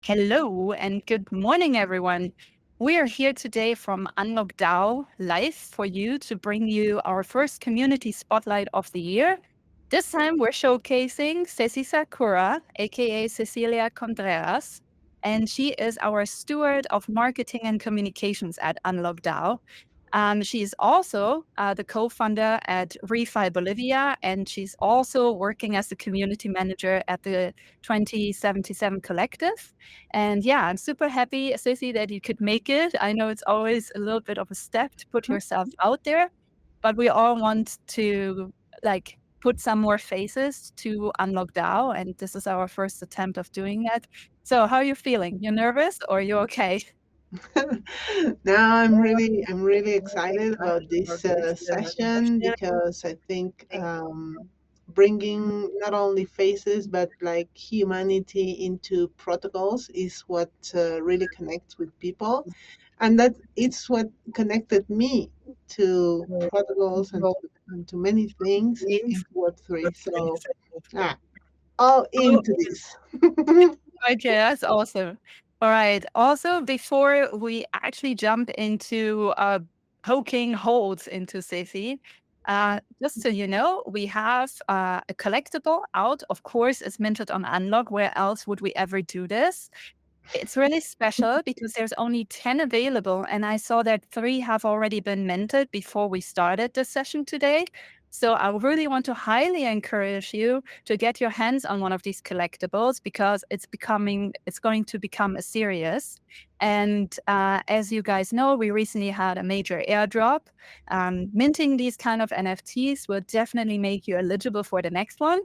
Hello and good morning, everyone. We are here today from Unlock DAO live for you to bring you our first community spotlight of the year. This time we're showcasing Ceci Sakura, aka Cecilia Contreras, and she is our steward of marketing and communications at Unlock DAO. She is also the co-founder at Refi Bolivia, and she's also working as the community manager at the 2077 Collective. And yeah, I'm super happy, Sissy, that you could make it. I know it's always a little bit of a step to put yourself out there, but we all want to put some more faces to Unlock DAO, and this is our first attempt of doing that. So, how are you feeling? You nervous or you okay? Now I'm really excited about this session because I think bringing not only faces but like humanity into protocols is what really connects with people, and that it's what connected me to protocols and to many things into Web3. So ah, all into this. Okay, that's awesome. All right. Also, before we actually jump into poking holes into Ceci, just so you know, we have a collectible out. Of course, it's minted on Unlock. Where else would we ever do this? It's really special because there's only 10 available, and I saw that 3 have already been minted before we started the session today. So I really want to highly encourage you to get your hands on one of these collectibles because it's going to become a serious. And as you guys know, we recently had a major airdrop. Minting these kind of NFTs will definitely make you eligible for the next one.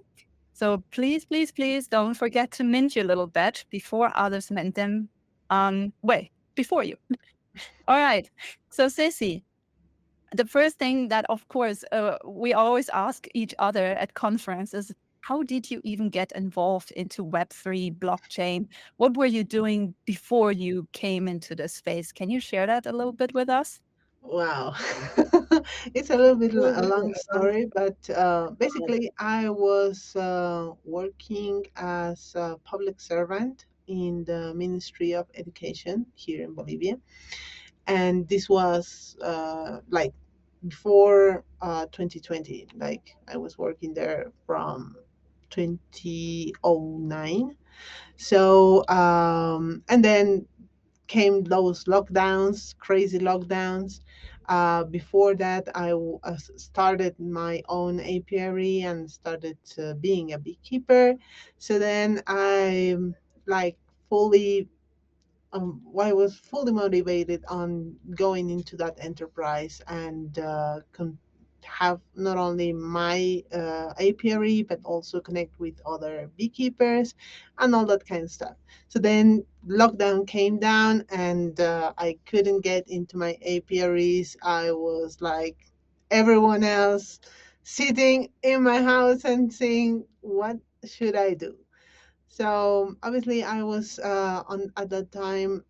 So please, please, please don't forget to mint your little bet before others mint them. Before you. All right. So, Ceci, the first thing that, of course, we always ask each other at conferences, how did you even get involved into Web3 blockchain? What were you doing before you came into this space? Can you share that a little bit with us? Wow. It's a little bit a long story, but basically, I was working as a public servant in the Ministry of Education here in Bolivia. And this was like before 2020. Like, I was working there from 2009. So, and then came those lockdowns, crazy lockdowns. Before that, started my own apiary and started being a beekeeper. So then like fully, I was fully motivated on going into that enterprise and have not only my apiary but also connect with other beekeepers and all that kind of stuff. So then lockdown came down and I couldn't get into my apiaries. I was like everyone else, sitting in my house and saying, what should I do? So obviously, I was on at that time,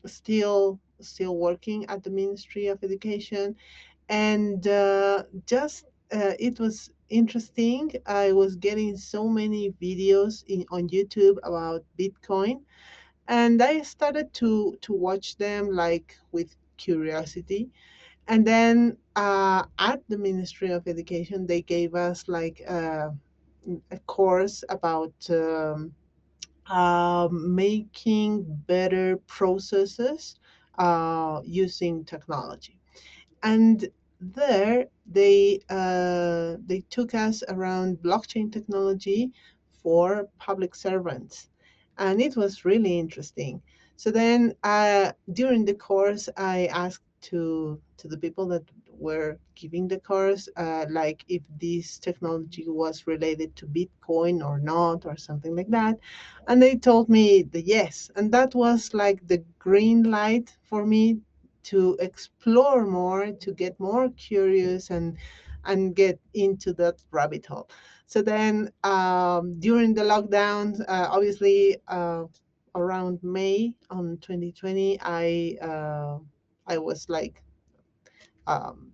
still working at the Ministry of Education, and just it was interesting. I was getting so many videos on YouTube about Bitcoin, and I started to watch them like with curiosity. And then at the Ministry of Education, they gave us like a course about making better processes using technology. And there they took us around blockchain technology for public servants, and it was really interesting. So then during the course, I asked to the people that were giving the course, like if this technology was related to Bitcoin or not, or something like that, and they told me the yes, and that was like the green light for me to explore more, to get more curious, and get into that rabbit hole. So then during the lockdowns, obviously around May on 2020, I was like um,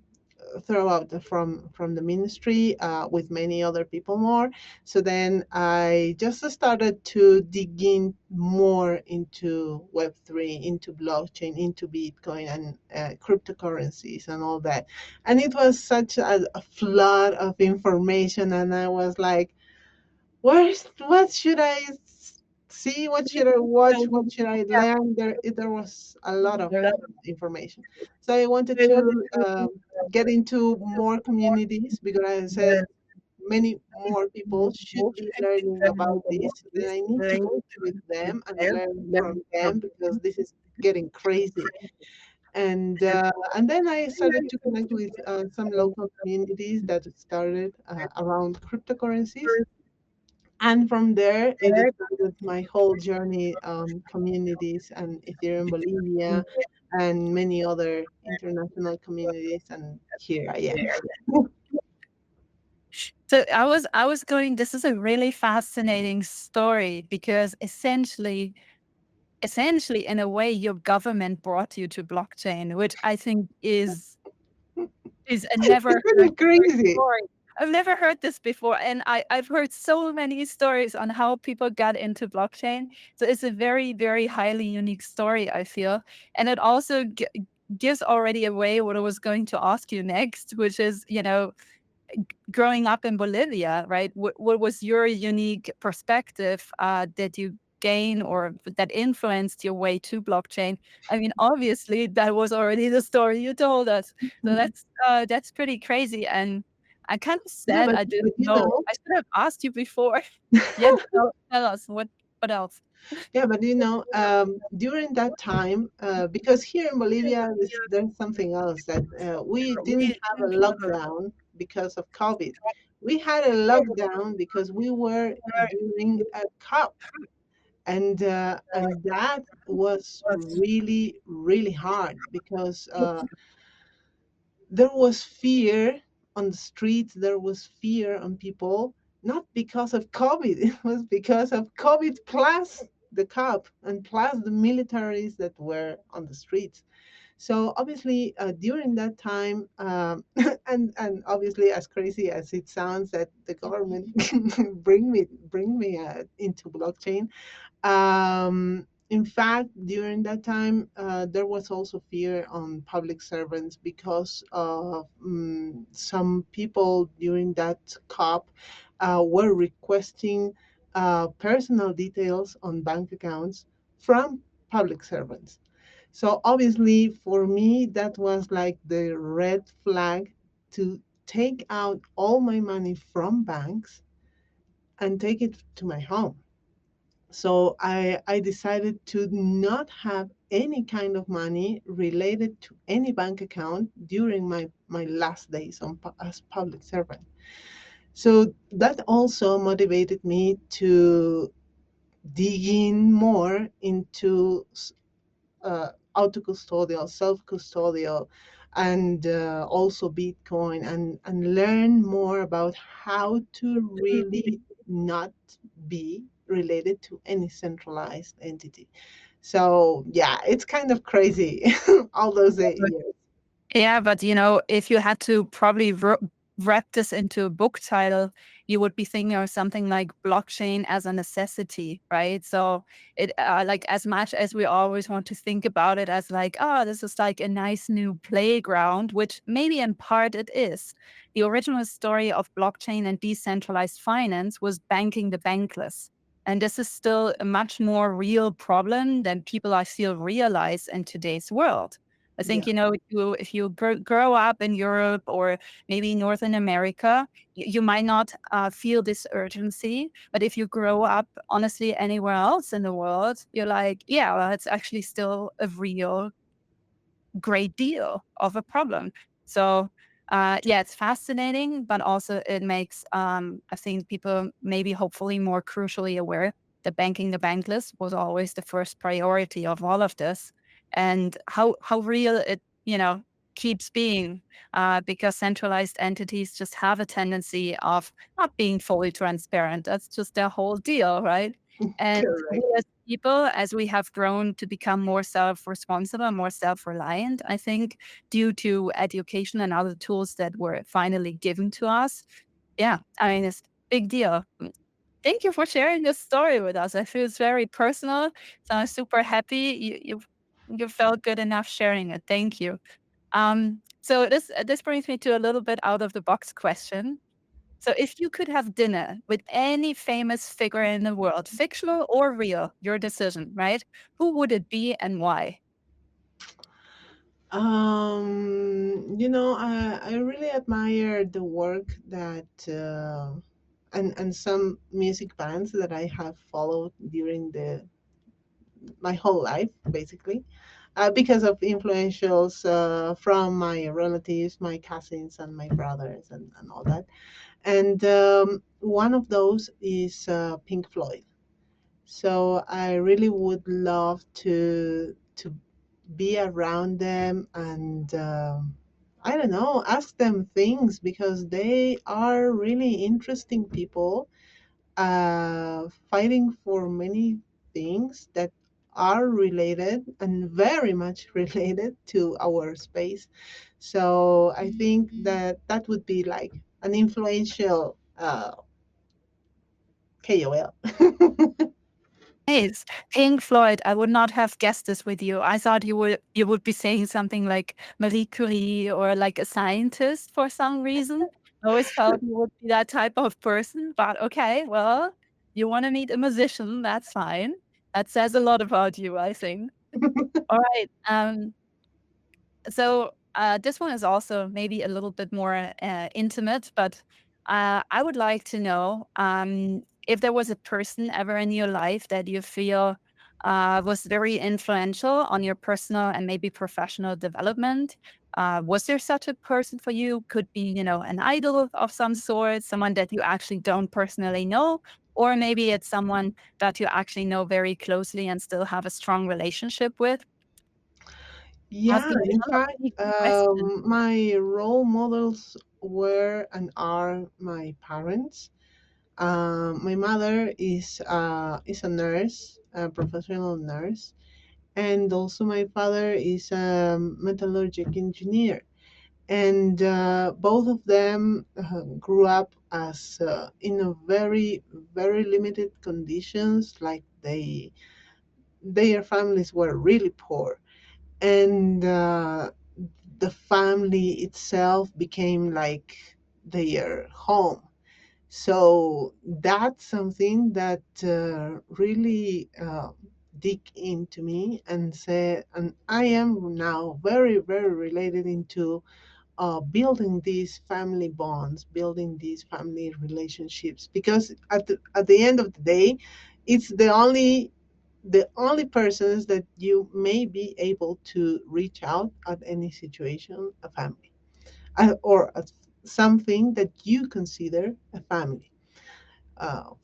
throw out from the ministry with many other people more. So then I just started to dig in more into Web3, into blockchain, into Bitcoin and cryptocurrencies and all that. And it was such a flood of information, and I was like, what should I see? What should I watch? What should I learn? There was a lot of information. So I wanted to get into more communities because I said many more people should be learning about this, and I need to connect with them and learn from them because this is getting crazy. And then I started to connect with some local communities that started around cryptocurrencies, and from there, it started my whole journey on communities and Ethereum Bolivia and many other international communities. And here I am. So I was going, this is a really fascinating story because essentially in a way your government brought you to blockchain, which I think is a never Kind heard of crazy. story. I've never heard this before, and I've heard so many stories on how people got into blockchain. So it's a very, very highly unique story, I feel, and it also gives already away what I was going to ask you next, which is, growing up in Bolivia, right? What was your unique perspective that you gain or that influenced your way to blockchain? I mean, obviously, that was already the story you told us. So that's pretty crazy, and I kind of Yeah, sad I but didn't you know. know, I should have asked you before. Yeah, tell us what else? yeah, but you know, during that time, because here in Bolivia, there's something else that we didn't have a lockdown because of COVID. We had a lockdown because we were during a COP, and that was really really hard because there was fear on the streets, there was fear on people, not because of COVID, it was because of COVID plus the cop and plus the militaries that were on the streets. So obviously, during that time, and obviously, as crazy as it sounds, that the government bring me into blockchain, in fact, during that time, there was also fear on public servants because of some people during that COP were requesting personal details on bank accounts from public servants. So obviously, for me, that was like the red flag to take out all my money from banks and take it to my home. So I decided to not have any kind of money related to any bank account during my last days as public servant. So that also motivated me to dig in more into auto-custodial, self-custodial, and also Bitcoin, and learn more about how to really not be related to any centralized entity. So yeah, it's kind of crazy, all those 8 years. Yeah, but if you had to probably wrap this into a book title, you would be thinking of something like blockchain as a necessity, right? So it like as much as we always want to think about it as like, oh, this is like a nice new playground, which maybe in part it is. The original story of blockchain and decentralized finance was banking the bankless. And this is still a much more real problem than people I feel realize in today's world. I think, Yeah. if you grow up in Europe or maybe Northern America, you might not feel this urgency. But if you grow up, honestly, anywhere else in the world, you're like, yeah, well, it's actually still a real great deal of a problem. So, yeah, it's fascinating, but also it makes, I think, people maybe hopefully more crucially aware that banking the bankless was always the first priority of all of this, and how real it keeps being, because centralized entities just have a tendency of not being fully transparent. That's just their whole deal, right? And Correct. people as we have grown to become more self-responsible, more self-reliant, I think, due to education and other tools that were finally given to us. Yeah, I mean, it's a big deal. Thank you for sharing this story with us. I feel it's very personal. So I'm super happy you felt good enough sharing it. Thank you. So this brings me to a little bit out of the box question. So if you could have dinner with any famous figure in the world, fictional or real, your decision, right? Who would it be and why? I really admire the work that and some music bands that I have followed during the my whole life, basically, because of influentials from my relatives, my cousins, and my brothers, and all that. And one of those is Pink Floyd. So I really would love to be around them and I don't know, ask them things because they are really interesting people fighting for many things that are related and very much related to our space. So I think that that would be like an influential KOL. Nice. Pink Floyd, I would not have guessed this with you. I thought you would be saying something like Marie Curie or like a scientist for some reason. I always felt you would be that type of person, but okay, well, you want to meet a musician, that's fine. That says a lot about you, I think. All right. So this one is also maybe a little bit more intimate, but I would like to know if there was a person ever in your life that you feel was very influential on your personal and maybe professional development. Was there such a person for you? Could be, an idol of some sort, someone that you actually don't personally know, or maybe it's someone that you actually know very closely and still have a strong relationship with. Yeah, Asking a in lot of fact, deep questions. my role models were and are my parents. My mother is a nurse, a professional nurse, and also my father is a metallurgic engineer. And both of them grew up as in a very limited conditions, like their families were really poor, and the family itself became like their home. So that's something that really dig into me and say, and I am now very related into building these family bonds, building these family relationships, because at the end of the day, it's the only persons that you may be able to reach out at any situation, a family, or something that you consider a family.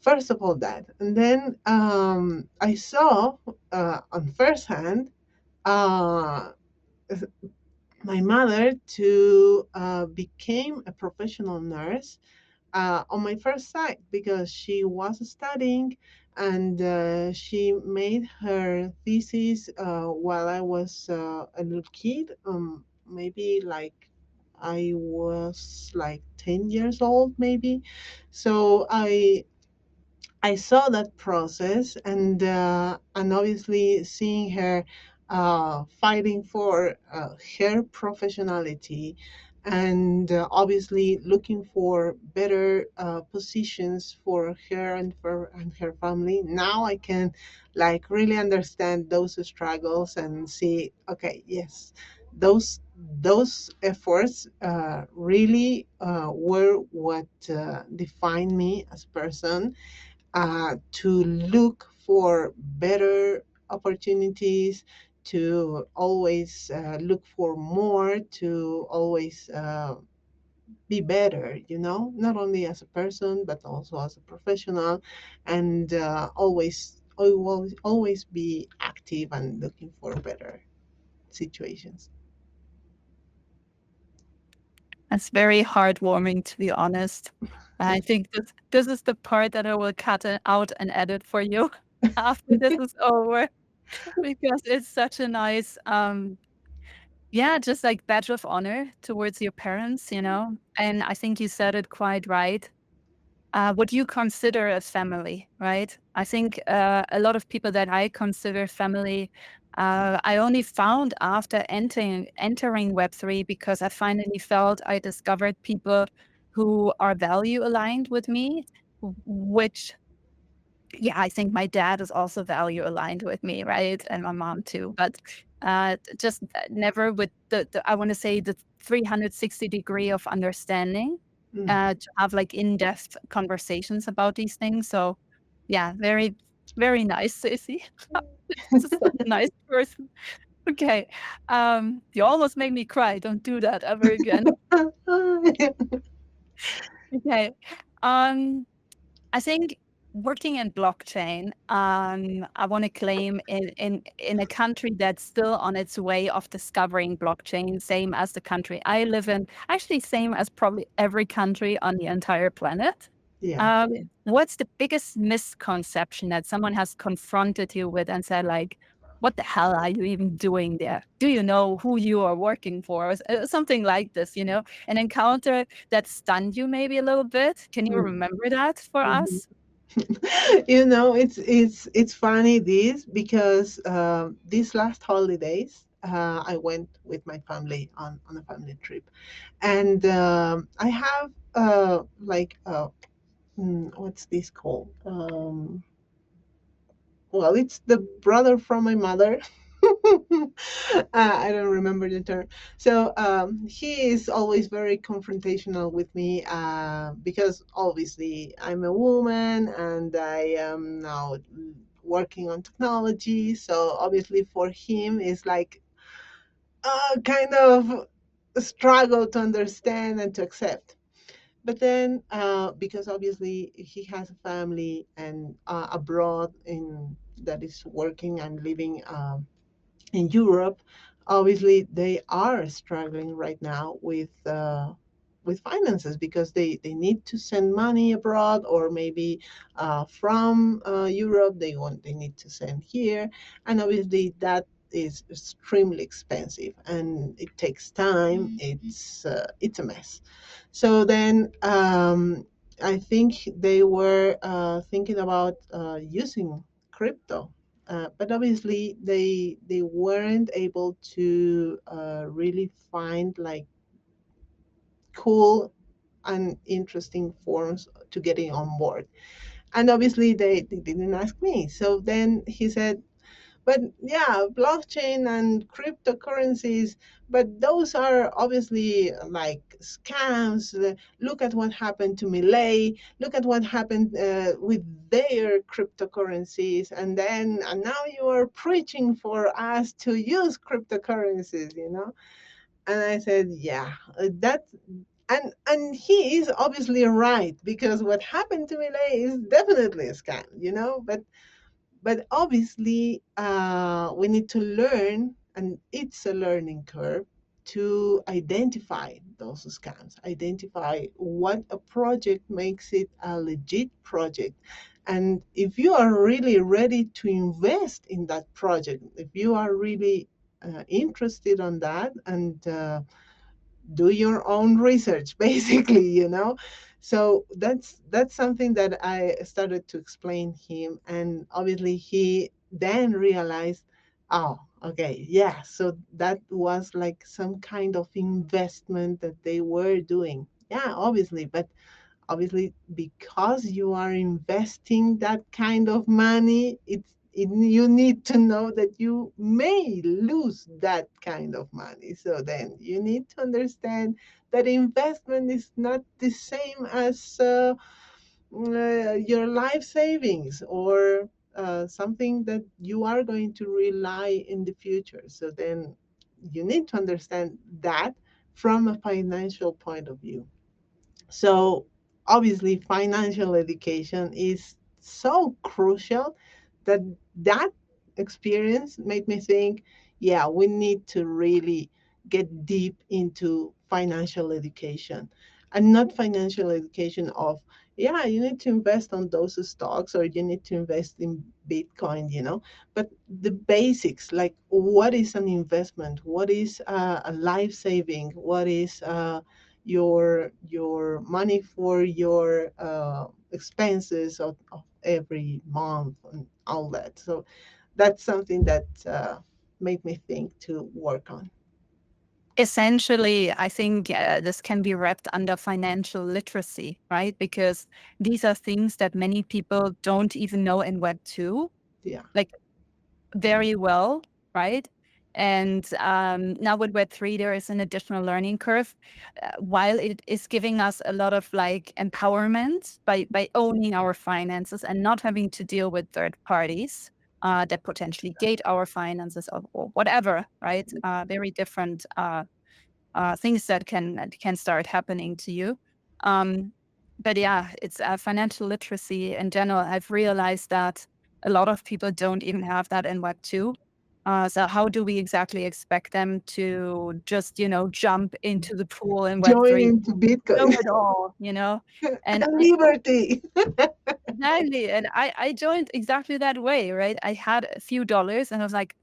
First of all, that, and then I saw on first hand uh, my mother to became a professional nurse on my first sight because she was studying and she made her thesis while I was a little kid, maybe like I was like 10 years old, maybe. So I saw that process, and obviously seeing her fighting for her professionality, and obviously looking for better positions for her and her family. Now I can like really understand those struggles and see, okay, yes, those efforts really were what defined me as a person, to look for better opportunities, to always look for more, to always be better, not only as a person, but also as a professional, and always be active and looking for better situations. That's very heartwarming, to be honest. I think this is the part that I will cut it out and edit for you. after this is over because it's such a nice, yeah, just like badge of honor towards your parents, you know? And I think you said it quite right. What you consider as family, right? I think a lot of people that I consider family, I only found after entering Web3 because I finally felt I discovered people who are value aligned with me, which yeah, I think my dad is also value aligned with me, right? And my mom too. But just never with the I want to say the 360-degree of understanding Mm. to have like in-depth conversations about these things. So yeah, very, very nice, Ceci. This is such a nice person. Okay. You almost made me cry. Don't do that ever again. Okay. Um, I think working in blockchain, I want to claim in a country that's still on its way of discovering blockchain, same as the country I live in, actually same as probably every country on the entire planet. Yeah. What's the biggest misconception that someone has confronted you with and said like, "What the hell are you even doing there? Do you know who you are working for?" Or something like this, you know, an encounter that stunned you maybe a little bit. Can you Mm. remember that for Mhm. us? It's funny this because these last holidays I went with my family on a family trip, and I have what's this called? Well, it's the brother from my mother. I don't remember the term. So he is always very confrontational with me because obviously I'm a woman and I am now working on technology. So obviously for him it's like kind of a struggle to understand and to accept. But then, because obviously he has a family and abroad in that is working and living in Europe, obviously they are struggling right now with finances because they need to send money abroad or maybe from Europe they need to send here, and obviously that is extremely expensive and it takes time. It's a mess. So then I think they were thinking about using crypto, but obviously they weren't able to really find like cool and interesting forms to getting on board. And obviously they didn't ask me. So then he said, but yeah, blockchain and cryptocurrencies, but those are obviously like scams. Look at what happened to Milei. Look at what happened with their cryptocurrencies. And now you are preaching for us to use cryptocurrencies, you know? And I said, yeah, that. And he is obviously right because what happened to Milei is definitely a scam, you know. But obviously we need to learn, and it's a learning curve to identify those scams, identify what a project makes it a legit project. And if you are really ready to invest in that project, if you are really interested on that and do your own research basically, you know. So that's something that I started to explain him, and obviously he then realized, oh, okay, yeah, so that was like some kind of investment that they were doing. Yeah, obviously, but obviously because you are investing that kind of money, you need to know that you may lose that kind of money. So then you need to understand that investment is not the same as your life savings or something that you are going to rely in the future. So then you need to understand that from a financial point of view. So obviously, financial education is so crucial that that experience made me think, yeah, we need to really get deep into financial education, and not financial education of yeah, you need to invest on those stocks, or you need to invest in Bitcoin, but the basics, like what is an investment, what is a life saving, what is your money for your expenses of every month and all that. So that's something that made me think to work on. Essentially, I think this can be wrapped under financial literacy, right? Because these are things that many people don't even know in Web 2. Yeah. Like very well, right? And now with Web3, there is an additional learning curve. While it is giving us a lot of like empowerment by owning our finances and not having to deal with third parties that potentially gate our finances or whatever, right? Very different things that can start happening to you. Um, but yeah, it's financial literacy in general. I've realized that a lot of people don't even have that in Web 2. So how do we exactly expect them to just, jump into the pool in Web Join 3, into know Bitcoin. it all, And And liberty. exactly. And I joined exactly that way, right? I had a few dollars and I was like,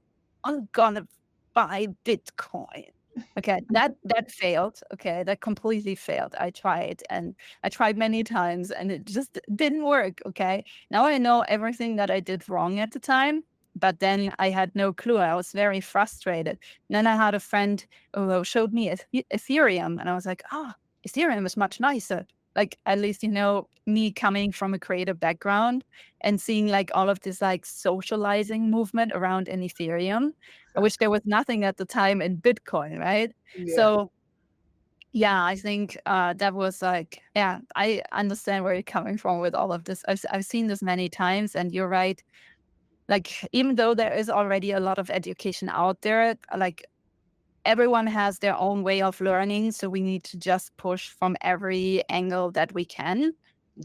I'm gonna buy Bitcoin. Okay, that failed. Okay, that completely failed. I tried and I tried many times and it just didn't work. Okay. Now I know everything that I did wrong at the time, but then I had no clue. I was very frustrated. And then I had a friend who showed me Ethereum and I was like, Ethereum is much nicer. Like at least, me coming from a creative background and seeing like all of this like socializing movement around in Ethereum, which there Exactly. was nothing at the time in Bitcoin, right? Yeah. So yeah, I think that was like, yeah, I understand where you're coming from with all of this. I've seen this many times, and you're right. Like even though there is already a lot of education out there, like everyone has their own way of learning, so we need to just push from every angle that we can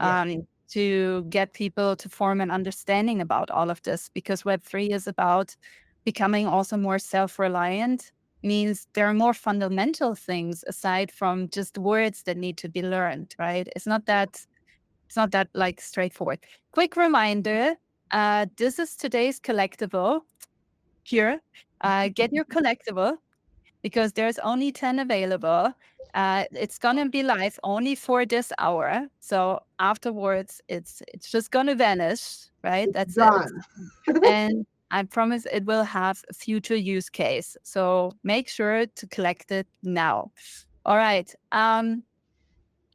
Yeah. to get people to form an understanding about all of this. Because Web3 is about becoming also more self-reliant, means there are more fundamental things aside from just words that need to be learned, right? It's not that like straightforward. Quick reminder, this is today's collectible. Here, get your collectible because there's only 10 available. It's gonna be live only for this hour. So afterwards, it's just gonna vanish, right? It's That's it. gone. And I promise it will have a future use case. So make sure to collect it now. All right.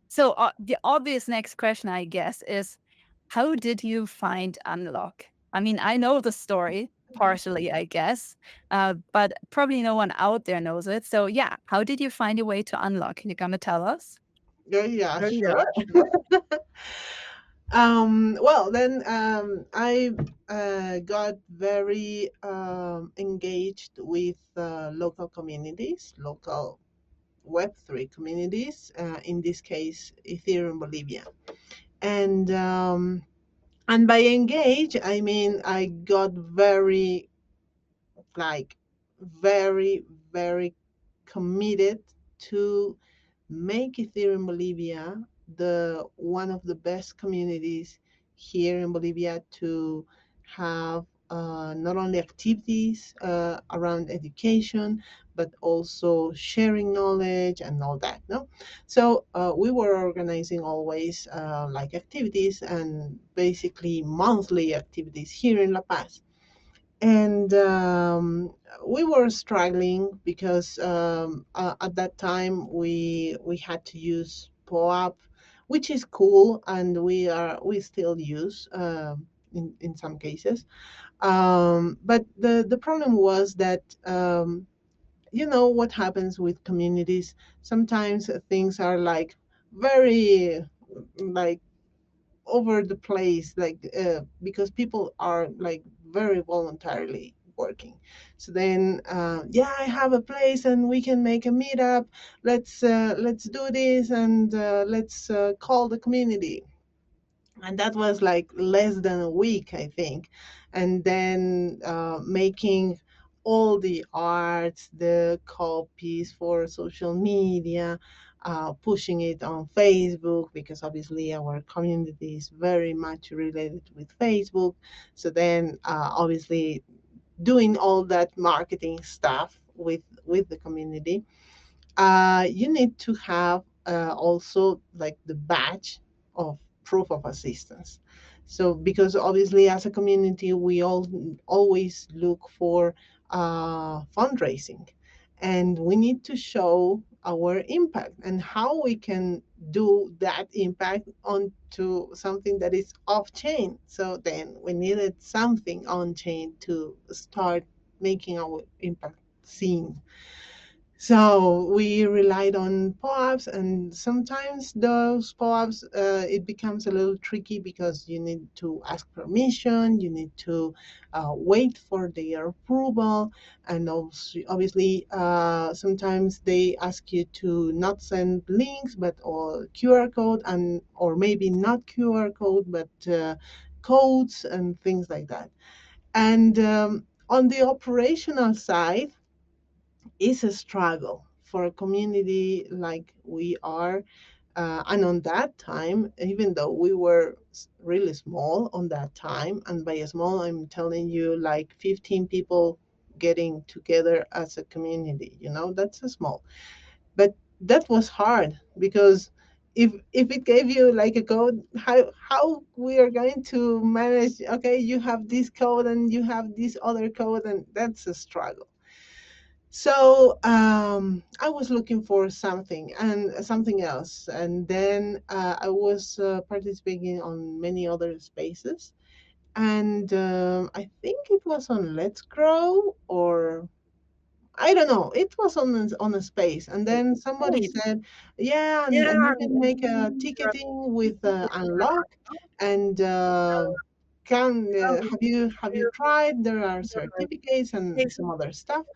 So the obvious next question, I guess, is how did you find Unlock? I mean, I know the story partially, I guess, but probably no one out there knows it. So yeah, how did you find your way to Unlock? You gonna tell us? Yeah, yeah, Very well. sure. Well, then I got very engaged with local communities, local Web3 communities, in this case, Ethereum Bolivia. And by engage, I mean I got very, like, very, very committed to make Ethereum Bolivia the one of the best communities here in Bolivia to have not only activities around education, but also sharing knowledge and all that. No, so we were organizing always like activities and basically monthly activities here in La Paz. And we were struggling because at that time we had to use POAP, which is cool, and we still use in some cases. But the problem was that you know what happens with communities. Sometimes things are like very, like, over the place, like because people are like very voluntarily working. So then yeah, I have a place and we can make a meetup. Let's do this, and let's call the community. And that was like less than a week, I think. And then making all the arts, the copies for social media, pushing it on Facebook because obviously our community is very much related with Facebook. So then, obviously, doing all that marketing stuff with the community, you need to have also like the badge of proof of assistance. So because obviously as a community we all always look for fundraising, and we need to show our impact and how we can do that impact onto something that is off chain. So then we needed something on chain to start making our impact seen. So we relied on POAPs, and sometimes those POAPs, it becomes a little tricky because you need to ask permission, you need to wait for their approval, and also, obviously, sometimes they ask you to not send links, but or QR code, and or maybe not QR code, but codes and things like that. And on the operational side, is a struggle for a community like we are. And on that time, even though we were really small on that time, and by small, I'm telling you like 15 people getting together as a community, that's a small. But that was hard because if it gave you like a code, how we are going to manage, okay, you have this code and you have this other code, and that's a struggle. So I was looking for something and something else, and then I was participating on many other spaces, and I think it was on Let's Grow, or I don't know. It was on a space, and then somebody Great. said, "Yeah, and Yeah. you can make a ticketing with Unlock, and can have you tried? There are certificates and some other stuff."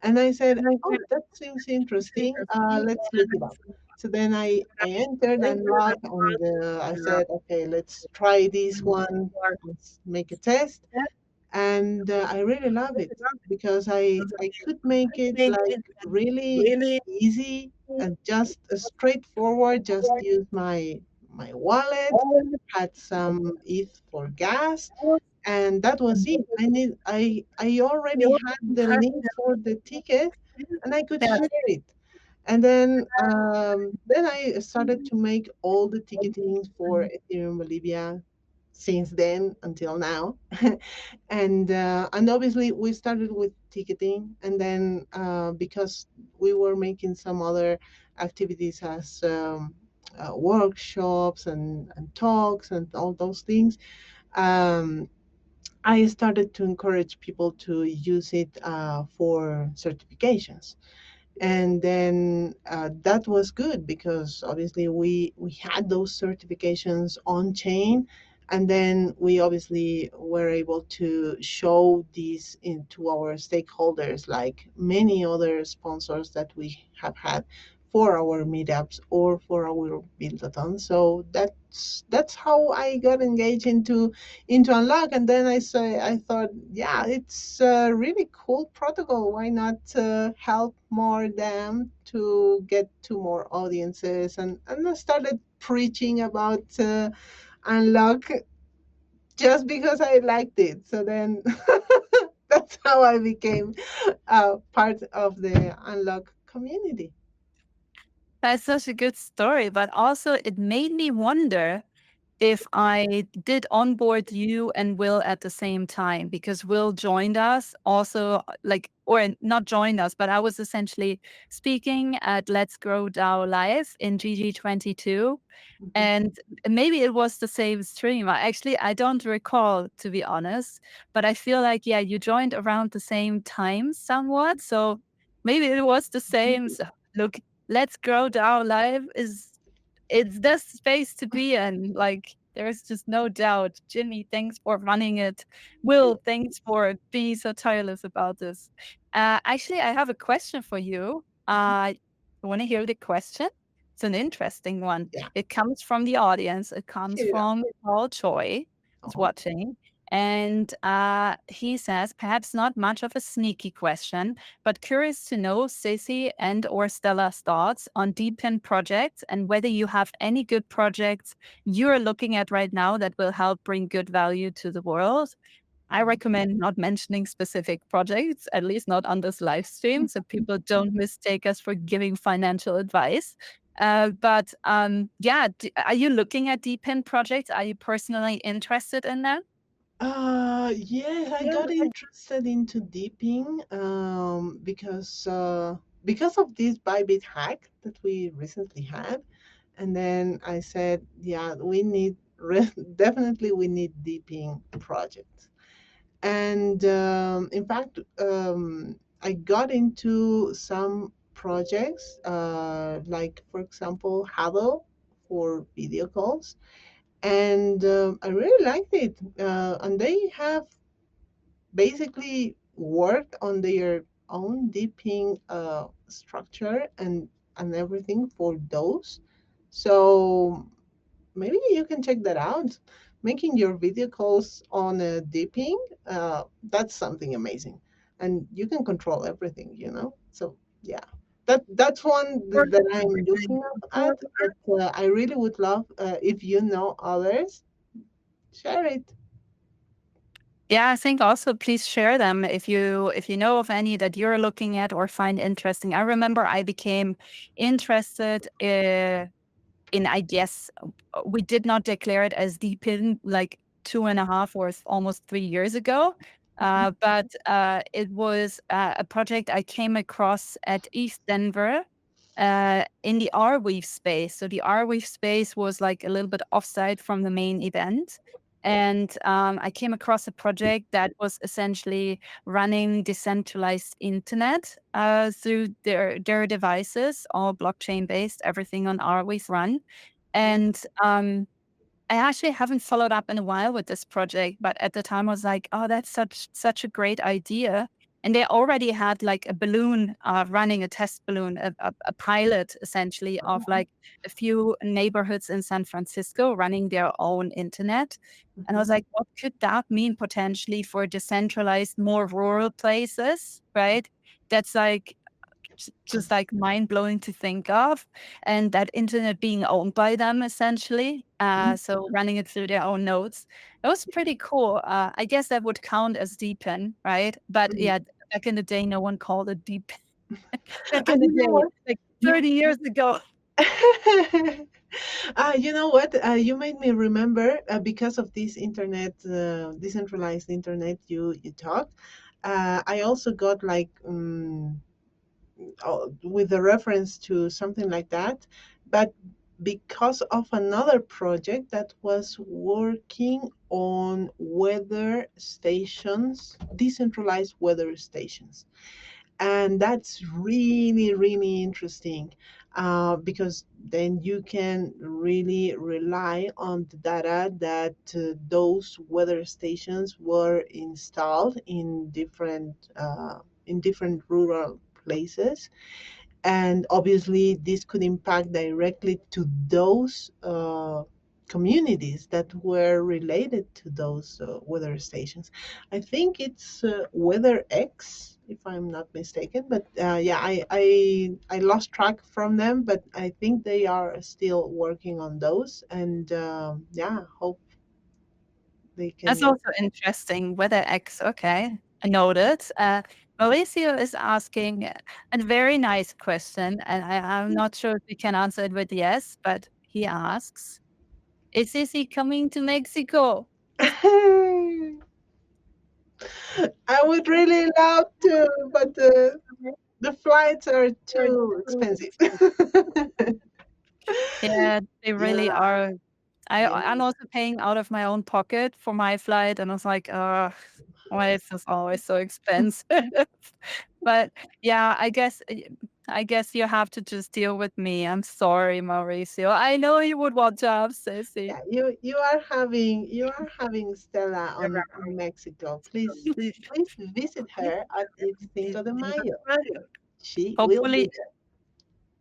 And I said, "Oh, that seems interesting. Let's look it up." So then I entered Unlock, and I said, "Okay, let's try this one. Let's make a test." And I really love it because I could make it like really easy and just straightforward. Just use my wallet, had some ETH for gas, and that was it. I already had the link for the ticket, and I could Yeah. share it. And then I started to make all the ticketing for Ethereum Bolivia since then until now. And obviously we started with ticketing, and then because we were making some other activities as workshops and talks and all those things, um, I started to encourage people to use it for certifications. And then that was good because obviously we had those certifications on chain, and then we obviously were able to show these into our stakeholders, like many other sponsors that we have had for our meetups or for our buildathon. So that's how I got engaged into Unlock. And then I thought, yeah, it's a really cool protocol. Why not help more them to get to more audiences? And I started preaching about Unlock just because I liked it. So then that's how I became part of the Unlock community. That's such a good story, but also it made me wonder if I did onboard you and Will at the same time, because Will joined us also, like, or not joined us, but I was essentially speaking at Let's Grow DAO Live in GG22. Mhm. And maybe it was the same stream. I don't recall, to be honest, but I feel like, yeah, you joined around the same time somewhat. So maybe it was the same. So look, Let's Grow DAO Live it's the space to be in. Like, there's just no doubt. Jimmy, thanks for running it. Will, thanks for being so tireless about this. Actually, I have a question for you. Want to hear the question? It's an interesting one. Yeah. It comes from the audience. It comes Cheer it up. from Paul Choi. Is Oh, watching. And he says, perhaps not much of a sneaky question, but curious to know Ceci and or Stella's thoughts on deepen projects and whether you have any good projects you're looking at right now that will help bring good value to the world. I recommend not mentioning specific projects, at least not on this live stream, so people don't mistake us for giving financial advice. But yeah, are you looking at deepen projects? Are you personally interested in that? Yes, I got interested into deeping because of this Bybit hack that we recently had, and then I said, yeah, definitely we need deeping projects. And in fact, I got into some projects, like for example, Huddle for video calls, and I really liked it. And they have basically worked on their own deeping structure and everything for those. So maybe you can check that out. Making your video calls on a dipping, that's something amazing. And you can control everything, you know? So, yeah. That's one that I'm looking up at, but I really would love if you know others, share it. Yeah, I think also please share them if you know of any that you're looking at or find interesting. I remember I became interested in, I guess, we did not declare it as deepin like 2.5 or almost 3 years ago. But it was a project I came across at East Denver in the Arweave space. So the Arweave space was like a little bit offside from the main event. And I came across a project that was essentially running decentralized internet through their devices, all blockchain based, everything on Arweave run. And I actually haven't followed up in a while with this project, but at the time I was like, "Oh, that's such a great idea." And they already had like a balloon running a test balloon, a pilot essentially of like a few neighborhoods in San Francisco running their own internet. And I was Mhm, like, what could that mean potentially for decentralized, more rural places, right? That's like just like mind blowing to think of, and that internet being owned by them essentially. mhm, So running it through their own nodes, it was pretty cool. I guess that would count as deepen, right? But mhm. yeah, back in the day, no one called it deep. Back in And the you know day, what? like You 30 years ago. You know what? You made me remember because of this internet, decentralized internet you talk. I also got like with a reference to something like that, but because of another project that was working on weather stations, decentralized weather stations, and that's really really interesting because then you can really rely on the data that those weather stations were installed in different rural places, and obviously this could impact directly to those communities that were related to those weather stations. I think it's Weather X, if I'm not mistaken, but yeah, I lost track from them, but I think they are still working on those, and yeah, hope they That's can. also interesting. Weather X, okay, I noted. Mauricio is asking a very nice question, and I'm not sure if we can answer it with yes, but he asks, "Is Sissy coming to Mexico?" I would really love to, but the flights are too expensive. Yeah, they really Yeah, are. I'm yes. also paying out of my own pocket for my flight, and I was like, why is this always so expensive?" But yeah, I guess you have to just deal with me. I'm sorry, Mauricio. I know you would want to have Sissy. Yeah, you are having Stella on Mexico. Please visit her at El Cinco de Mayo. She will be Hopefully, there.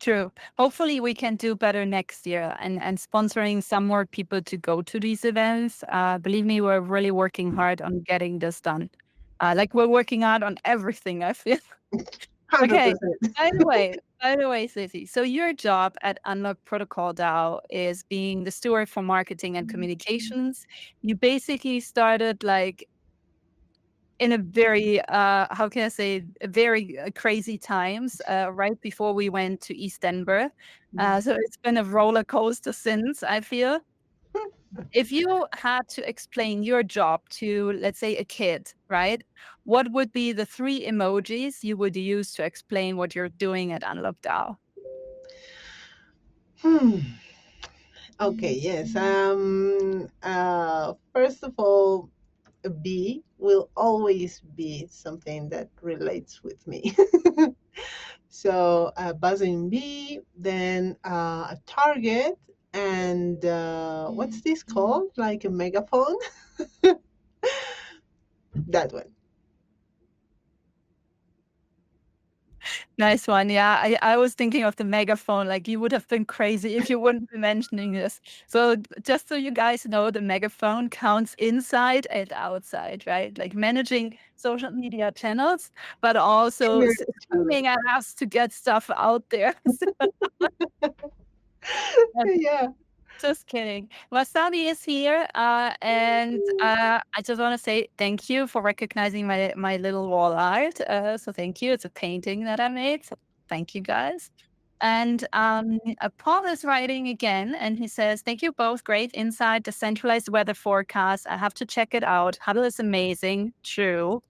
True. Hopefully, we can do better next year and sponsoring some more people to go to these events. Believe me, we're really working hard on getting this done. Like we're working hard on everything, I feel. Okay. 100%. By the way, Ceci, so your job at Unlock Protocol DAO is being the steward for marketing and communications. You basically started like in a very how can I say, a very crazy times right before we went to East Denver. So it's been a roller coaster since, I feel. If you had to explain your job to, let's say, a kid, right? What would be the three emojis you would use to explain what you're doing at Unlock DAO? Hmm. Okay, yes. First of all, a B will always be something that relates with me. So a buzzing bee, then a target, and what's this called? Like a megaphone? That one. Nice one. Yeah, I was thinking of the megaphone. Like you would have been crazy if you wouldn't be mentioning this. So just so you guys know, the megaphone counts inside and outside, right? Like managing social media channels, but also Energy channel. screaming at us to get stuff out there. Yeah. Just kidding. Wasabi is here, and I just want to say thank you for recognizing my little wall art. So thank you. It's a painting that I made. So thank you guys. And Paul is writing again, and he says, "Thank you both. Great insight. Decentralized weather forecast. I have to check it out. Huddle is amazing. True.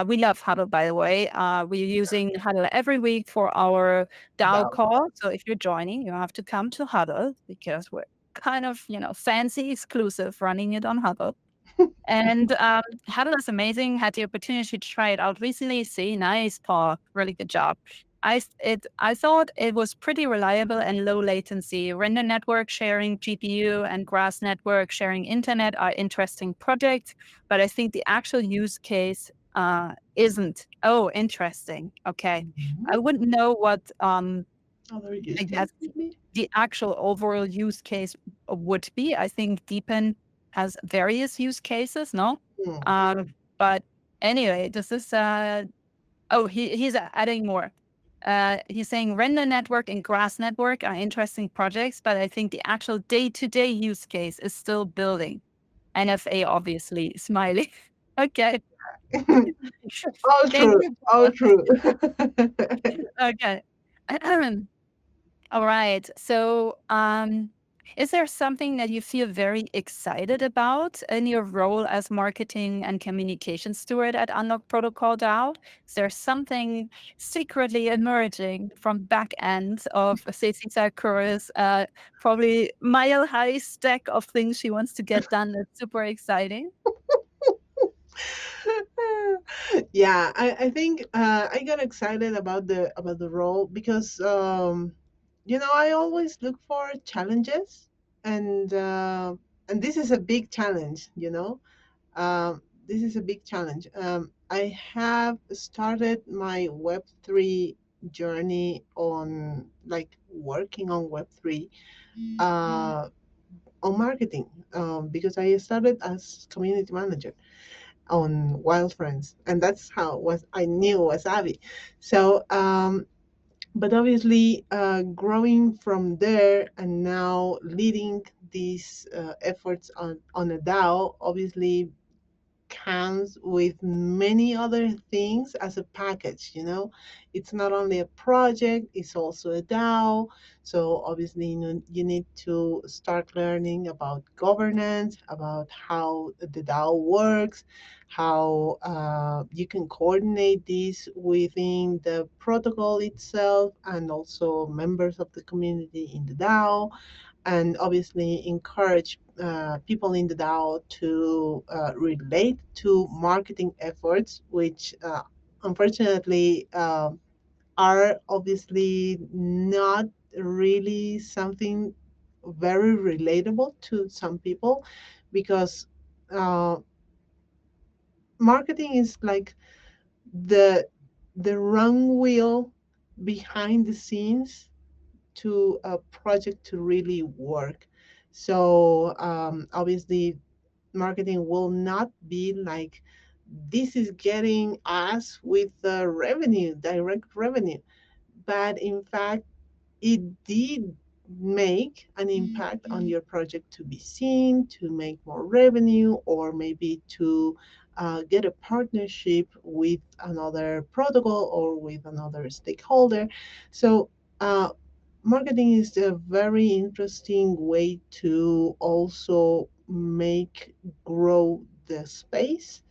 We love Huddle, by the way. We're using Huddle every week for our DAO That call. So if you're joining, you have to come to Huddle because we're kind of, fancy exclusive running it on Huddle. And Huddle is amazing. Had the opportunity to try it out recently. See, nice, Paul. Really good job. I thought it was pretty reliable and low latency. Render network sharing GPU and Grass network sharing internet are interesting projects, but I think the actual use case isn't. Oh, interesting. Okay, Mhm. I wouldn't know what Other use I case guess maybe. the actual overall use case would be. I think Deepen has various use cases, no? Hmm. But anyway, this is oh, he's adding more. He's saying render network and grass network are interesting projects, but I think the actual day-to-day use case is still building. NFA obviously smiley. Okay. All Thank true. you, All Paul. true. Okay. All right. So, is there something that you feel very excited about in your role as marketing and communication steward at Unlock Protocol DAO? Is there something secretly emerging from back end of Ceci Sakura's probably mile high stack of things she wants to get done that's super exciting? Yeah, I think I got excited about the role because I always look for challenges, and this is a big challenge. This is a big challenge. I have started my Web3 journey on like working on Web3 uh, on marketing because I started as community manager on Wild Friends, and that's how was I knew Wasabi. So, but obviously, growing from there and now leading these efforts on a DAO, obviously comes with many other things as a package. It's not only a project, it's also a DAO. So obviously, you need to start learning about governance, about how the DAO works, how you can coordinate this within the protocol itself, and also members of the community in the DAO, and obviously encourage people in the DAO to relate to marketing efforts, which unfortunately are obviously not really something very relatable to some people, because uh, marketing is like the the wrong wheel behind the scenes to a project to really work. So obviously, marketing will not be like this is getting us with revenue, direct revenue, but in fact it did make an impact on your project to be seen, to make more revenue, or maybe to get a partnership with another protocol or with another stakeholder. So, marketing is a very interesting way to also make grow the space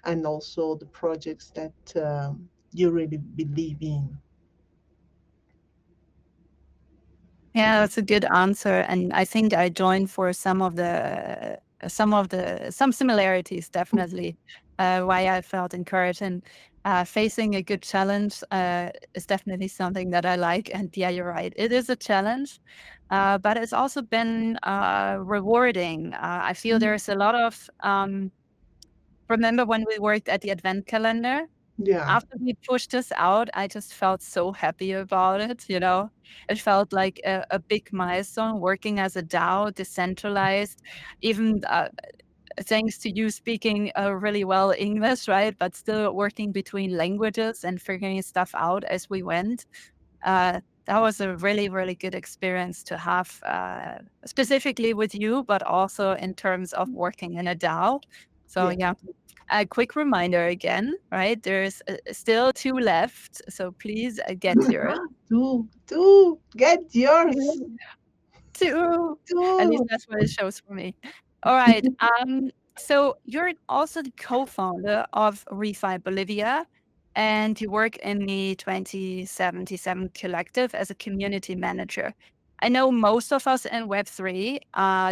and also the projects that you really believe in. Yeah, that's a good answer, and I think I joined for some similarities definitely, why I felt encouraged and facing a good challenge is definitely something that I like. And yeah, you're right, it is a challenge, but it's also been rewarding. I feel Mhm. there's a lot of remember when we worked at the advent calendar? Yeah. After we pushed this out, I just felt so happy about it, you know? It felt like a big milestone working as a DAO, decentralized, even thanks to you speaking really well English, right? But still working between languages and figuring stuff out as we went. That was a really, really good experience to have, specifically with you, but also in terms of working in a DAO. So, Yeah. yeah, a quick reminder again, right? There's still two left. So please get yours. Do get yours. Two. At least Do. that's what it shows for me. All right. So you're also the co-founder of Refi Bolivia, and you work in the 2077 collective as a community manager. I know most of us in Web3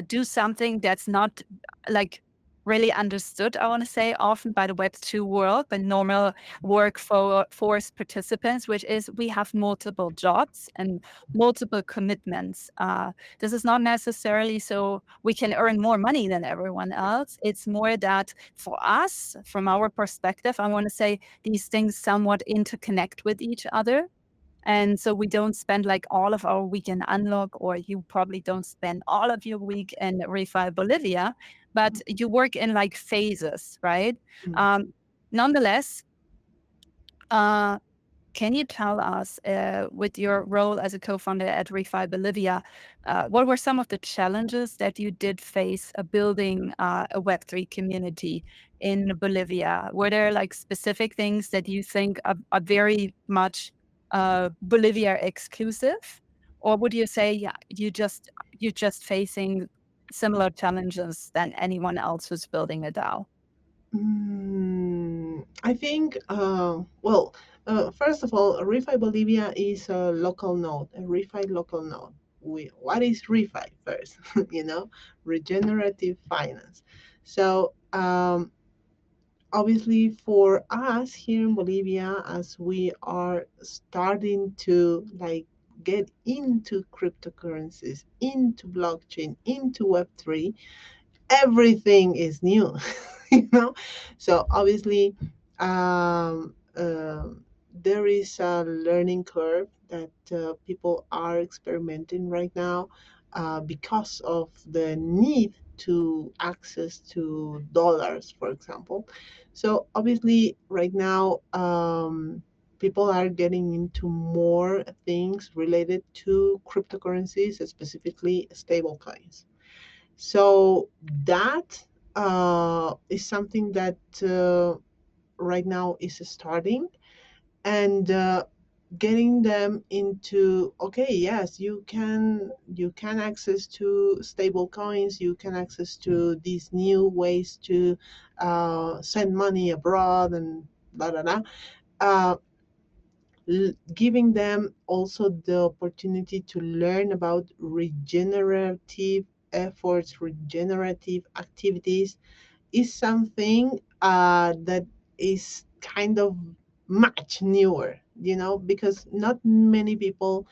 do something that's not like really understood, I want to say, often by the Web2 world, by normal workforce participants, which is we have multiple jobs and multiple commitments. This is not necessarily so we can earn more money than everyone else. It's more that for us, from our perspective, I want to say these things somewhat interconnect with each other. And so we don't spend like all of our week in Unlock, or you probably don't spend all of your week in Refi Bolivia, but you work in like phases, right? Mm. Um, Nonetheless, uh, can you tell us, with your role as a co-founder at Refi Bolivia, what were some of the challenges that you did face building a Web3 community in Bolivia? Were there like specific things that you think are very much Bolivia exclusive, or would you say, yeah, you're just facing similar challenges than anyone else who's building a DAO? I think, first of all, Refi Bolivia is a local node, a Refi local node. What is Refi first? you know, regenerative finance. So, obviously, for us here in Bolivia, as we are starting to like get into cryptocurrencies, into blockchain, into Web3, everything is new, you know. So obviously, um, there is a learning curve that people are experimenting right now because of the need to access to dollars, for example. So obviously, right now, people are getting into more things related to cryptocurrencies, specifically stablecoins. So that is something that right now is starting, and getting them into, okay, yes, you can access to stable coins, you can access to these new ways to send money abroad and blah blah blah. Uh, Giving them also the opportunity to learn about regenerative efforts, regenerative activities is something that is kind of much newer, because not many people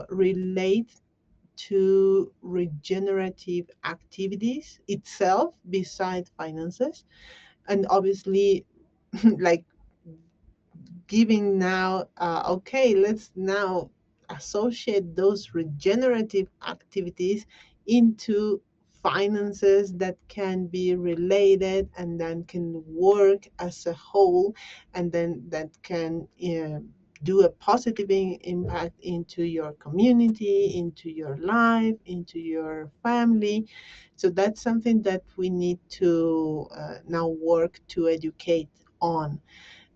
relate to regenerative activities itself beside finances. And obviously, like giving now, okay, let's now associate those regenerative activities into finances that can be related and then can work as a whole, and then that can do a positive impact into your community, into your life, into your family. So that's something that we need to now work to educate on.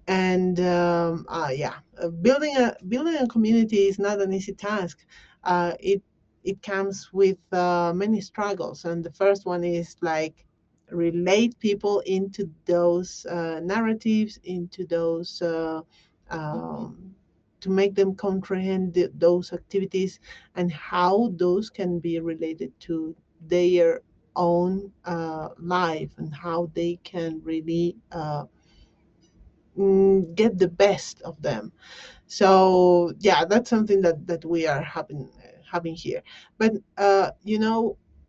And yeah, building a community is not an easy task. It comes with many struggles, and the first one is like relate people into those narratives, into those to make them comprehend those activities and how those can be related to their own life, and how they can really get the best of them. So yeah, that's something that we are having here. But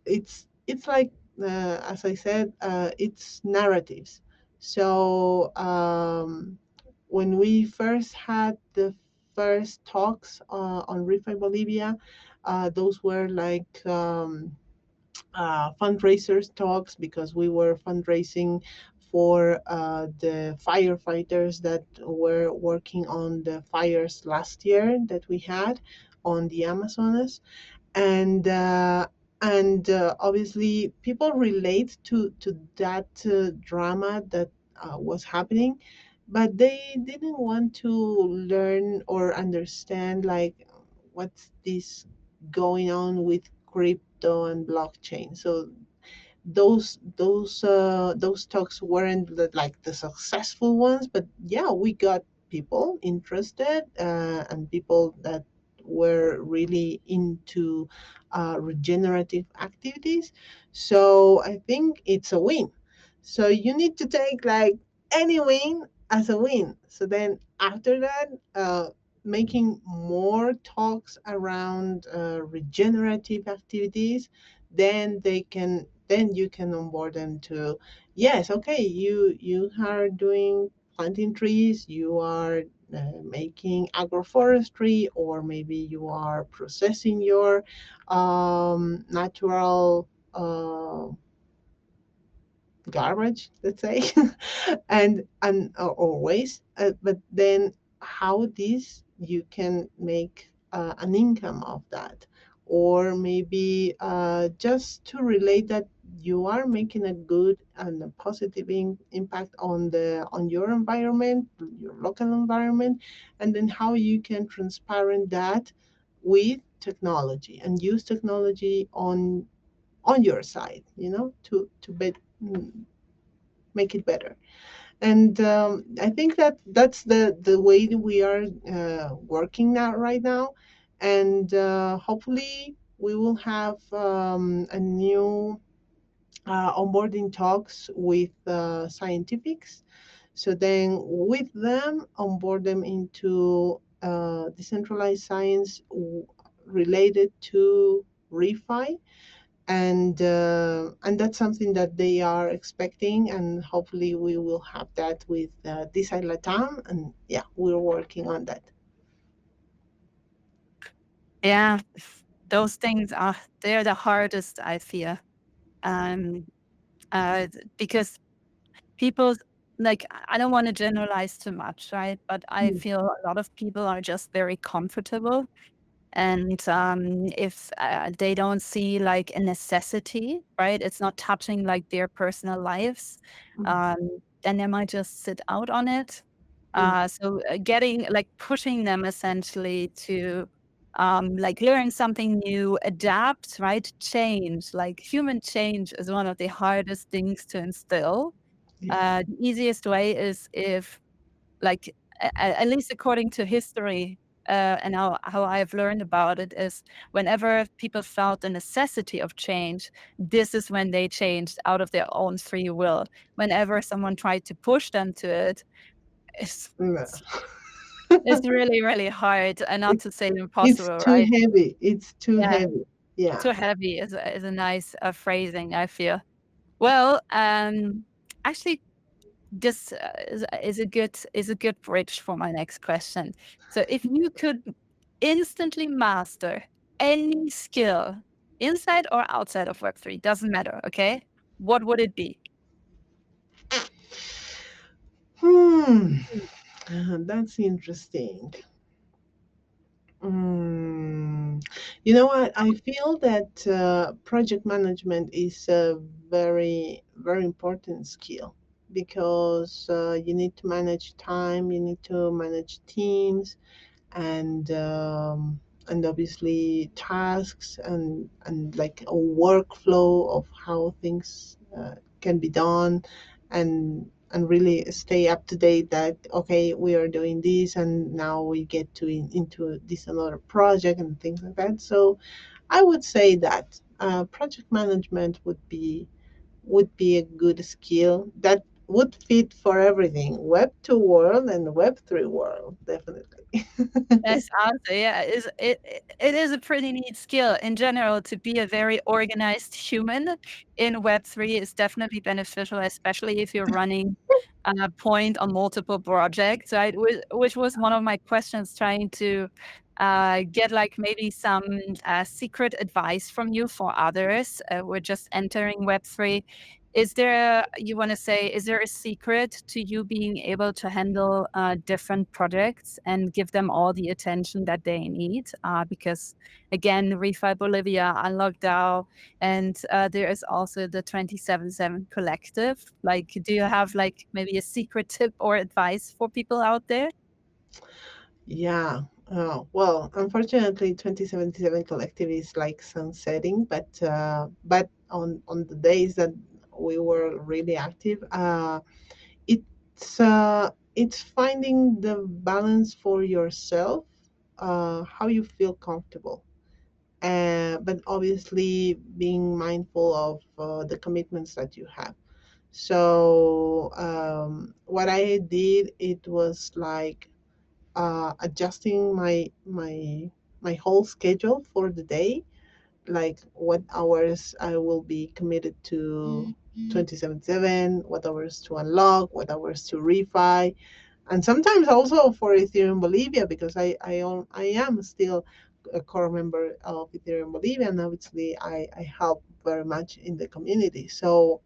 it's like as I said, it's narratives. So when we first had the first talks on Refi Bolivia, those were like fundraisers talks, because we were fundraising for the firefighters that were working on the fires last year that we had on the Amazonas. And obviously people relate to that drama that was happening, but they didn't want to learn or understand like what's this going on with crypto and blockchain. So those talks weren't like the successful ones, but yeah, we got people interested, and people that were really into regenerative activities. So I think it's a win. So you need to take like any win as a win. So then after that, making more talks around regenerative activities, then you can onboard them to, yes, okay, you are doing planting trees, you are making agroforestry, or maybe you are processing your natural garbage, let's say, or waste. But then how this you can make an income of that, or maybe just to relate that you are making a good and a positive impact on your environment, your local environment, and then how you can transparent that with technology and use technology on your side, to make it better. And I think that that's the way that we are working now right now. And hopefully we will have a new onboarding talks with scientifics. So then with them, onboard them into decentralized science related to refi, and that's something that they are expecting, and hopefully we will have that with Design Latam, and yeah, we're working on that. Yeah, those things are they're the hardest, I fear. Um, because people like I don't want to generalize too much, right? But I Mm, feel a lot of people are just very comfortable. And if they don't see like a necessity, right? It's not touching like their personal lives. mm, Um, then they might just sit out on it. mm, So getting like pushing them essentially to like learn something new, adapt, right? Change, like human change is one of the hardest things to instill. yeah. The easiest way is if like at least according to history, and how I've learned about it is whenever people felt the necessity of change, this is when they changed out of their own free will. Whenever someone tried to push them to it, it's No. it's really, really hard, and not it, to say it's impossible, too right? heavy, it's too Yeah, heavy. Yeah. too heavy is a nice phrasing, I feel. Well, actually, this is a good bridge for my next question. So, if you could instantly master any skill inside or outside of Web3, doesn't matter, okay? What would it be? Hmm. That's interesting. You know what? I feel that project management is a very, very important skill because you need to manage time, you need to manage teams, and obviously tasks, and like a workflow of how things can be done, and really stay up to date that okay, we are doing this and now we get to into this another project and things like that. So I would say that project management would be a good skill that would fit for everything, web 2 world and web 3 world, definitely. Nice answer. Yeah, it is a pretty neat skill in general to be a very organized human in Web3 is definitely beneficial, especially if you're running a point on multiple projects, right? Which was one of my questions, trying to get like maybe some secret advice from you for others. We're just entering Web3. Is there, you want to say, is there a secret to you being able to handle different projects and give them all the attention that they need? Because again, Refi Bolivia, Unlock DAO, and there is also the 27/7 collective. Like, do you have like maybe a secret tip or advice for people out there? Yeah. Well, unfortunately, 2077 Collective is like sunsetting, but on the days that we were really active, it's finding the balance for yourself, how you feel comfortable, but obviously being mindful of the commitments that you have. So what I did, it was like adjusting my whole schedule for the day, like what hours I will be committed to 2077, what hours to unlock, what hours to refi, and sometimes also for Ethereum Bolivia, because I am still a core member of Ethereum Bolivia, and obviously I help very much in the community. So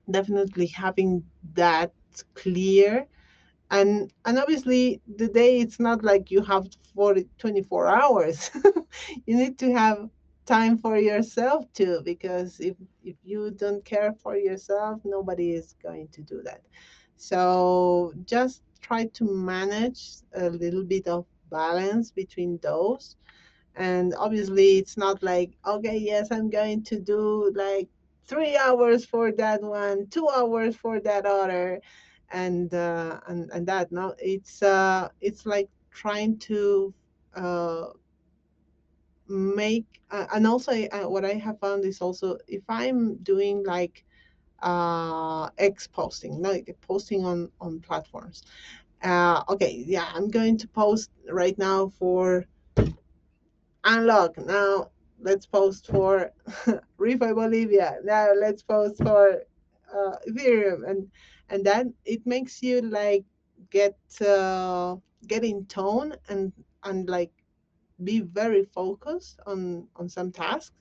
definitely having that clear, and obviously the day, it's not like you have 24 hours. You need to have time for yourself too, because if you don't care for yourself, nobody is going to do that. So just try to manage a little bit of balance between those. And obviously it's not like, okay, yes, I'm going to do like 3 hours for that one, 2 hours for that other, and that. No, it's like trying to uh make and also what I have found is also, if I'm doing like X posting, like posting on platforms, okay, yeah, I'm going to post right now for Unlock. Now let's post for Refi Bolivia. Now let's post for Ethereum, and then it makes you like get get in tone, and like be very focused on some tasks,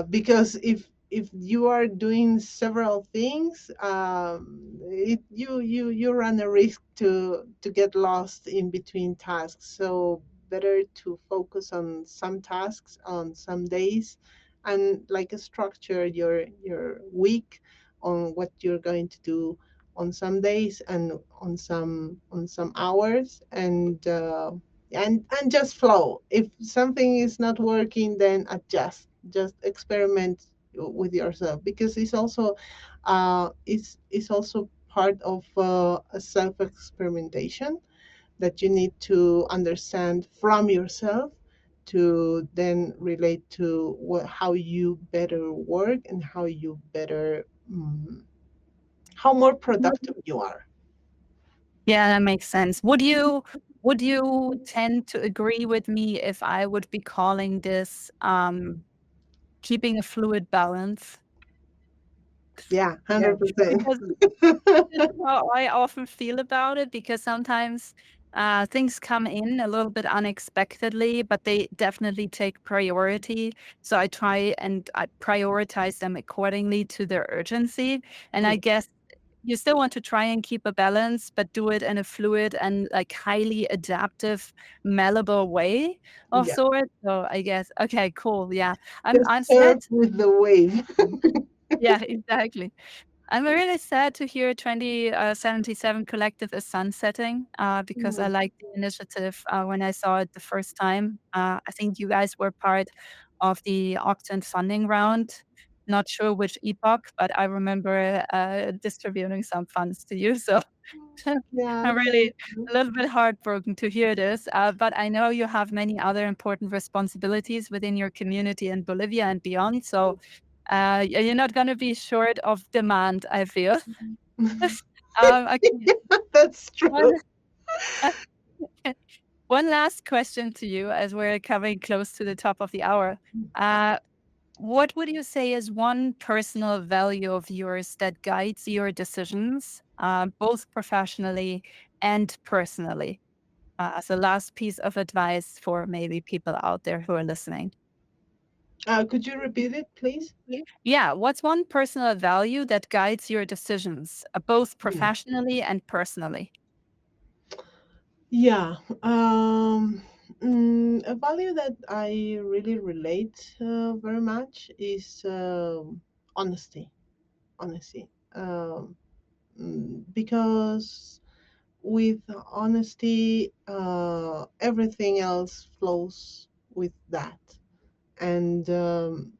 because if you are doing several things, you run a risk to get lost in between tasks. So better to focus on some tasks on some days, and like structure your week on what you're going to do on some days and on some hours, and just flow. If something is not working, then adjust. Just experiment with yourself, because it's also part of a self experimentation that you need to understand from yourself, to then relate to how you better work, and how you better how more productive you are. Yeah, that makes sense. Would you tend to agree with me if I would be calling this keeping a fluid balance? Yeah, Yeah. 100%. Because this is how I often feel about it, because sometimes Things come in a little bit unexpectedly, but they definitely take priority. So I try and I prioritize them accordingly to their urgency. And I Yeah, guess you still want to try and keep a balance, but do it in a fluid and like highly adaptive, malleable way of yeah. sort. So I guess okay, cool. Yeah. I'm Just sad. surf with the wave. Yeah, exactly. I'm really sad to hear 2077 Collective is sunsetting because I Mm, liked the initiative when I saw it the first time. I think you guys were part of the Octant funding round. Not sure which epoch, but I remember distributing some funds to you. So yeah, I'm really thank you. a little bit heartbroken to hear this. But I know you have many other important responsibilities within your community in Bolivia and beyond. So you're not going to be short of demand, I feel. Okay. That's One, true. one last question to you as we're coming close to the top of the hour. Uh, what would you say is one personal value of yours that guides your decisions, both professionally and personally? As a last piece of advice for maybe people out there who are listening. Could you repeat it, please? Yeah, what's one personal value that guides your decisions, both Yeah. professionally and personally? Yeah. A value that I really relate very much is honesty. Honesty. Because with honesty, everything else flows with that. And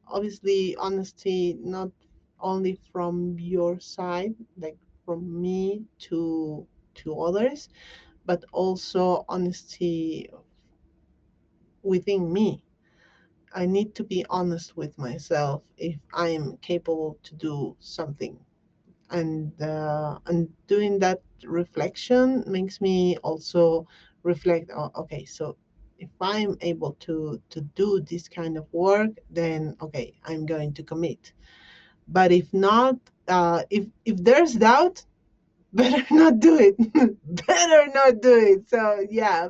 obviously, honesty not only from your side, like from me to others, but also honesty within me. I need to be honest with myself if I am capable to do something, and doing that reflection makes me also reflect. Oh, okay, so if I'm able to do this kind of work, then okay, I'm going to commit. But if not, if there's doubt, better not do it. Better not do it. So yeah,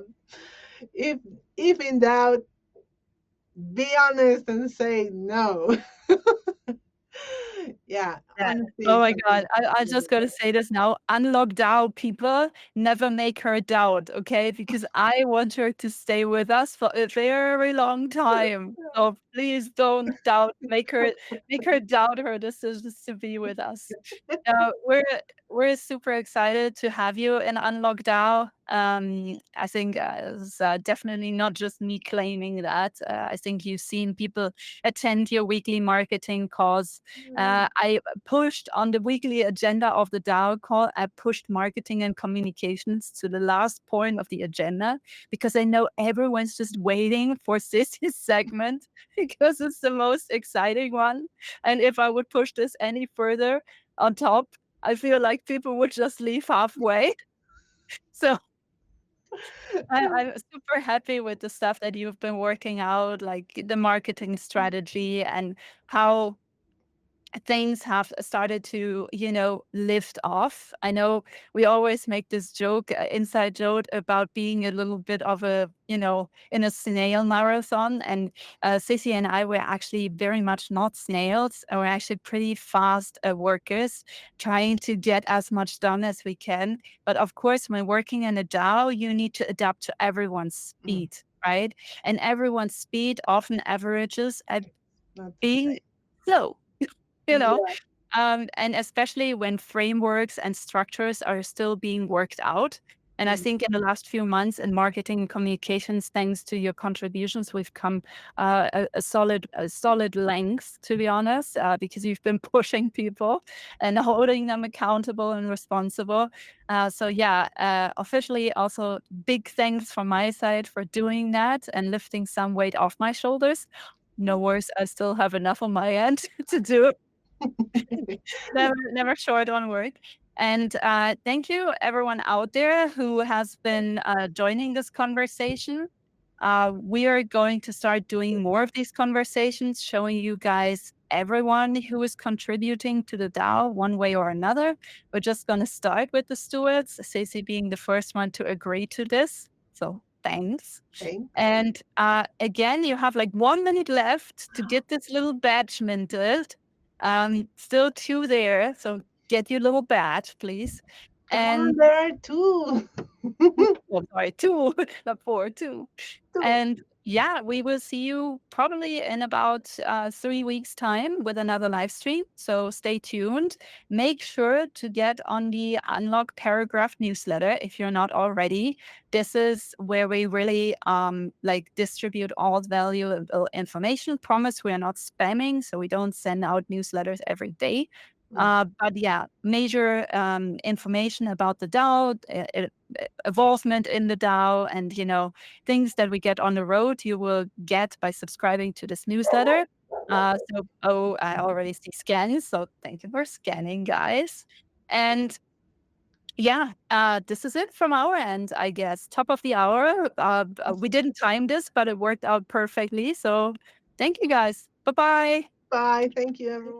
if if in doubt, be honest and say no. Yeah, Yeah. honesty Oh is my something God. I really just got to say this now. Unlock DAO people, never make her doubt, okay? Because I want her to stay with us for a very long time. So please don't doubt. Make her doubt her decisions to be with us. Uh, we're we're super excited to have you in Unlock DAO. I think it's definitely not just me claiming that. I think you've seen people attend your weekly marketing calls. I pushed on the weekly agenda of the DAO call. I pushed marketing and communications to the last point of the agenda because I know everyone's just waiting for Sissy's segment because it's the most exciting one. And if I would push this any further on top, I feel like people would just leave halfway. So I'm super happy with the stuff that you've been working out, like the marketing strategy and how things have started to, lift off. I know we always make this joke, inside joke about being a little bit of a, in a snail marathon. And Ceci and I were actually very much not snails. We're actually pretty fast workers trying to get as much done as we can. But of course, when working in a DAO, you need to adapt to everyone's Mm, speed, right? And everyone's speed often averages at not the being same. slow. You know, Yeah. and especially when frameworks and structures are still being worked out. And I Mm, think in the last few months in marketing and communications, thanks to your contributions, we've come a solid length, to be honest, because you've been pushing people and holding them accountable and responsible. So yeah, officially also big thanks from my side for doing that and lifting some weight off my shoulders. No worries, I still have enough on my end to do. Never short on work. And thank you everyone out there who has been joining this conversation. We are going to start doing more of these conversations, showing you guys everyone who is contributing to the DAO one way or another. We're just going to start with the stewards, Ceci being the first one to agree to this. So thanks. Thanks. And again, you have like 1 minute left to get this little badge minted. Still two there. So get your little badge, please. Come on, And there are two. well, sorry, two, not four, two. Two. And yeah, we will see you probably in about 3 weeks' time with another live stream. So stay tuned. Make sure to get on the Unlock Paragraph newsletter if you're not already. This is where we really like distribute all valuable information. Promise we are not spamming, so we don't send out newsletters every day. Mm. But yeah, major information about the DAO, involvement in the DAO, and things that we get on the road, you will get by subscribing to this newsletter. Oh, I already see scans, so thank you for scanning, guys. And yeah, this is it from our end, I guess. Top of the hour. We didn't time this, but it worked out perfectly. So thank you, guys. Bye bye. Bye. Thank you, everyone.